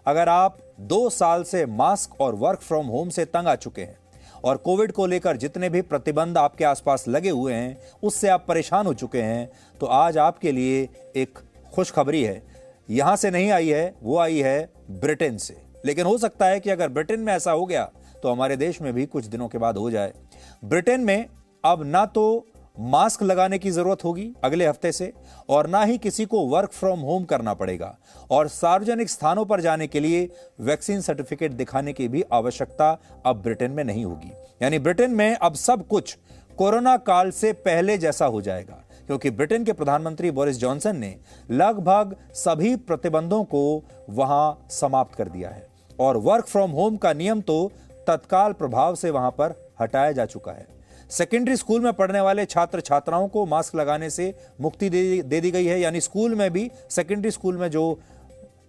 अगर आप 2 साल से मास्क और वर्क फ्रॉम होम से तंग आ चुके हैं और कोविड को लेकर जितने भी प्रतिबंध आपके आसपास लगे हुए हैं उससे आप परेशान हो चुके हैं, तो आज आपके लिए एक खुशखबरी है। यहां से नहीं आई है, वो आई है ब्रिटेन से। लेकिन हो सकता है कि अगर ब्रिटेन में ऐसा हो गया तो हमारे देश में भी कुछ दिनों के बाद हो जाए। ब्रिटेन में अब ना तो मास्क लगाने की जरूरत होगी अगले हफ्ते से, और ना ही किसी को वर्क फ्रॉम होम करना पड़ेगा, और सार्वजनिक स्थानों पर जाने के लिए वैक्सीन सर्टिफिकेट दिखाने की भी आवश्यकता अब ब्रिटेन में नहीं होगी। यानी ब्रिटेन में अब सब कुछ कोरोना काल से पहले जैसा हो जाएगा, क्योंकि ब्रिटेन के प्रधानमंत्री बोरिस जॉनसन ने लगभग सभी प्रतिबंधों को वहां समाप्त कर दिया है, और वर्क फ्रॉम होम का नियम तो तत्काल प्रभाव से वहां पर हटाया जा चुका है। सेकेंडरी स्कूल में पढ़ने वाले छात्र छात्राओं को मास्क लगाने से मुक्ति दे दी गई है। यानी स्कूल में भी, सेकेंडरी स्कूल में जो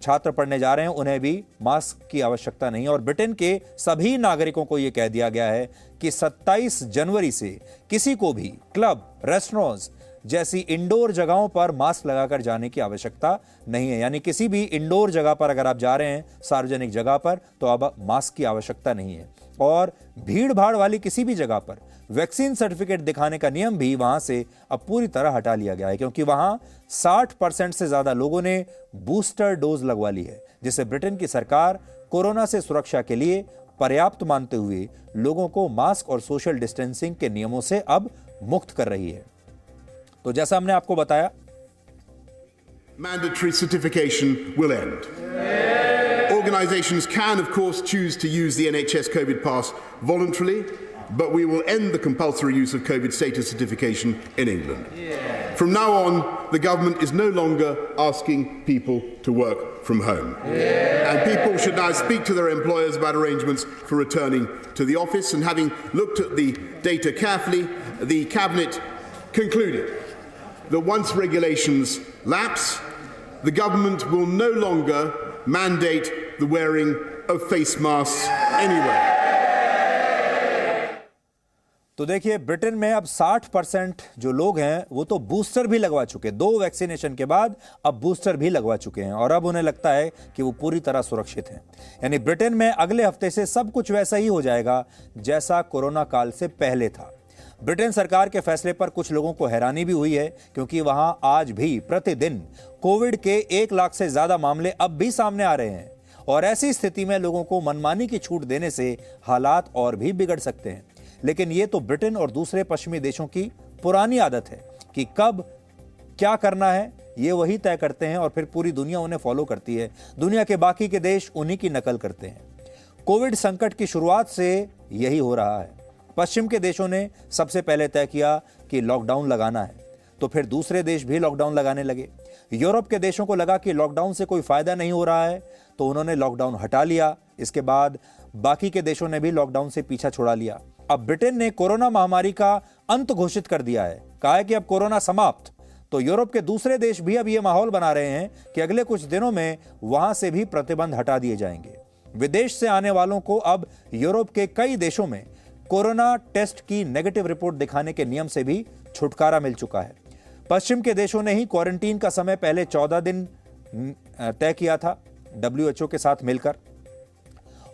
छात्र पढ़ने जा रहे हैं उन्हें भी मास्क की आवश्यकता नहीं है। और ब्रिटेन के सभी नागरिकों को यह कह दिया गया है कि 27 जनवरी से किसी को भी क्लब, रेस्टोरेंट्स जैसी इंडोर जगहों पर मास्क लगाकर जाने की आवश्यकता नहीं है। यानी किसी भी इंडोर जगह पर अगर आप जा रहे हैं, सार्वजनिक जगह पर, तो अब मास्क की आवश्यकता नहीं है। और भीड़ भाड़ वाली किसी भी जगह पर वैक्सीन सर्टिफिकेट दिखाने का नियम भी वहां से अब पूरी तरह हटा लिया गया है, क्योंकि वहां 60% से ज्यादा लोगों ने बूस्टर डोज लगवा ली है, जिसे ब्रिटेन की सरकार कोरोना से सुरक्षा के लिए पर्याप्त मानते हुए लोगों को मास्क और सोशल डिस्टेंसिंग के नियमों से अब मुक्त कर रही है। तो जैसा हमने आपको बताया, mandatory certification will end. Organisations can, of course, choose to use the NHS COVID pass voluntarily, but we will end the compulsory use of COVID status certification in England. From now on, the government is no longer asking people to work from home. And people should now speak to their employers about arrangements for returning to the office. And having looked at the data carefully, the Cabinet concluded that once regulations lapse, the government will no longer mandate the wearing of face masks anywhere. तो देखिए, Britain में अब 60% जो लोग हैं वो तो booster भी लगवा चुके, 2 वैक्सीनेशन के बाद अब बूस्टर भी लगवा चुके हैं, और अब उन्हें लगता है कि वो पूरी तरह सुरक्षित हैं। यानी ब्रिटेन में अगले हफ्ते से सब कुछ वैसा ही हो जाएगा जैसा कोरोना काल से पहले था। ब्रिटेन सरकार के फैसले पर कुछ लोगों को हैरानी भी हुई है, क्योंकि वहां आज भी प्रतिदिन कोविड के 1 लाख से ज्यादा मामले अब भी सामने आ रहे हैं, और ऐसी स्थिति में लोगों को मनमानी की छूट देने से हालात और भी बिगड़ सकते हैं। लेकिन ये तो ब्रिटेन और दूसरे पश्चिमी देशों की पुरानी आदत है कि कब क्या करना है ये वही तय करते हैं, और फिर पूरी दुनिया उन्हें फॉलो करती है। दुनिया के बाकी के देश उन्हीं की नकल करते हैं। कोविड संकट की शुरुआत से यही हो रहा है। पश्चिम के देशों ने सबसे पहले तय किया कि लॉकडाउन लगाना है, तो फिर दूसरे देश भी लॉकडाउन लगाने लगे। यूरोप के देशों को लगा कि लॉकडाउन से कोई फायदा नहीं हो रहा है, तो उन्होंने लॉकडाउन हटा लिया। इसके बाद बाकी के देशों ने भी लॉकडाउन से पीछा छुड़ा लिया। अब ब्रिटेन ने कोरोना महामारी का अंत घोषित कर दिया है, कहा है कि अब कोरोना समाप्त। तो यूरोप के दूसरे देश भी अब यह माहौल बना रहे हैं कि अगले कुछ दिनों में वहां से भी प्रतिबंध हटा दिए जाएंगे। विदेश से आने वालों को अब यूरोप के कई देशों में कोरोना टेस्ट की नेगेटिव रिपोर्ट दिखाने के नियम से भी छुटकारा मिल चुका है। पश्चिम के देशों ने ही क्वारंटीन का समय पहले 14 दिन तय किया था WHO के साथ मिलकर,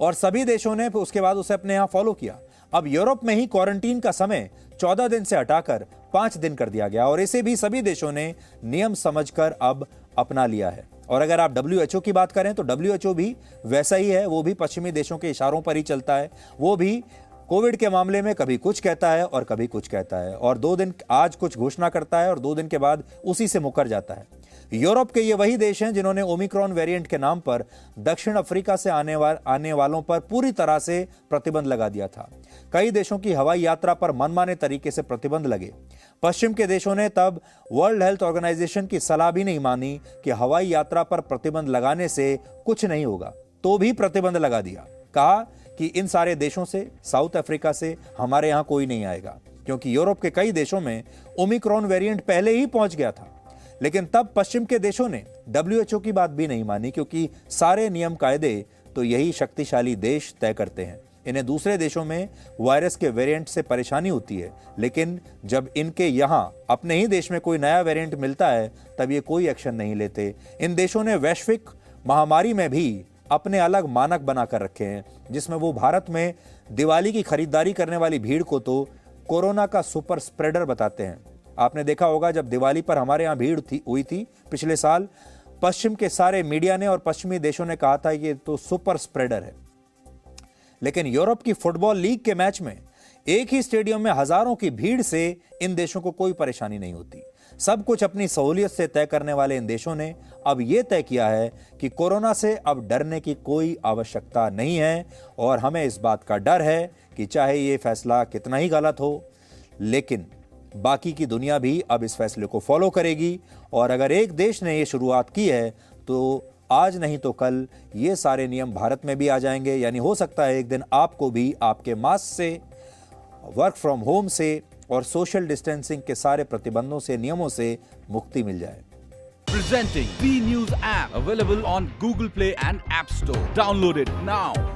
और सभी देशों ने उसके बाद उसे अपने यहां फॉलो किया। अब यूरोप में ही क्वारंटीन का समय 14 दिन से हटाकर 5 दिन कर दिया गया, और इसे भी सभी देशों ने नियम समझकर अब अपना लिया है। और अगर आप WHO की बात करें तो WHO भी वैसा ही है, वो भी पश्चिमी देशों के इशारों पर ही चलता है। वो भी कोविड के मामले में कभी कुछ कहता है और कभी कुछ कहता है, और 2 दिन आज कुछ घोषणा करता है और 2 दिन के बाद उसी से मुकर जाता है। यूरोप के ये वही देश हैं जिन्होंने ओमिक्रॉन वेरिएंट के नाम पर दक्षिण अफ्रीका से आने वालों पर पूरी तरह से प्रतिबंध लगा दिया था। कई देशों की हवाई यात्रा पर मनमाने तरीके से प्रतिबंध लगे। पश्चिम के देशों ने तब वर्ल्ड हेल्थ ऑर्गेनाइजेशन की सलाह भी नहीं मानी कि हवाई यात्रा पर प्रतिबंध लगाने से कुछ नहीं होगा, तो भी प्रतिबंध लगा दिया। कहा कि इन सारे देशों से, साउथ अफ्रीका से हमारे यहां कोई नहीं आएगा, क्योंकि यूरोप के कई देशों में ओमिक्रॉन वेरिएंट पहले ही पहुंच गया था। लेकिन तब पश्चिम के देशों ने WHO की बात भी नहीं मानी, क्योंकि सारे नियम कायदे तो यही शक्तिशाली देश तय करते हैं। इन्हें दूसरे देशों में वायरस के वेरिएंट से परेशानी होती है, लेकिन जब इनके यहां अपने ही देश में कोई नया वेरिएंट मिलता है तब ये कोई एक्शन नहीं लेते। इन देशों ने वैश्विक महामारी में भी अपने अलग मानक बनाकर रखे हैं, जिसमें वो भारत में दिवाली की खरीदारी करने वाली भीड़ को तो कोरोना का सुपर स्प्रेडर बताते हैं। आपने देखा होगा जब दिवाली पर हमारे यहाँ भीड़ हुई थी पिछले साल, पश्चिम के सारे मीडिया ने और पश्चिमी देशों ने कहा था कि ये तो सुपर स्प्रेडर है। लेकिन यूरोप की फुटबॉल लीग के मैच में एक ही स्टेडियम में हजारों की भीड़ से इन देशों को कोई परेशानी नहीं होती। सब कुछ अपनी सहूलियत से तय करने वाले इन देशों ने अब यह तय किया है कि कोरोना से अब डरने की कोई आवश्यकता नहीं है, और हमें इस बात का डर है कि चाहे ये फैसला कितना ही गलत हो, लेकिन बाकी की दुनिया भी अब इस फैसले को फॉलो करेगी। और अगर एक देश ने यह शुरुआत की है तो आज नहीं तो कल ये सारे नियम भारत में भी आ जाएंगे। यानी हो सकता है एक दिन आपको भी आपके मास्क से, वर्क फ्रॉम होम से और सोशल डिस्टेंसिंग के सारे प्रतिबंधों से, नियमों से मुक्ति मिल जाए। Presenting B News app, available on Google Play and App Store. Download it now.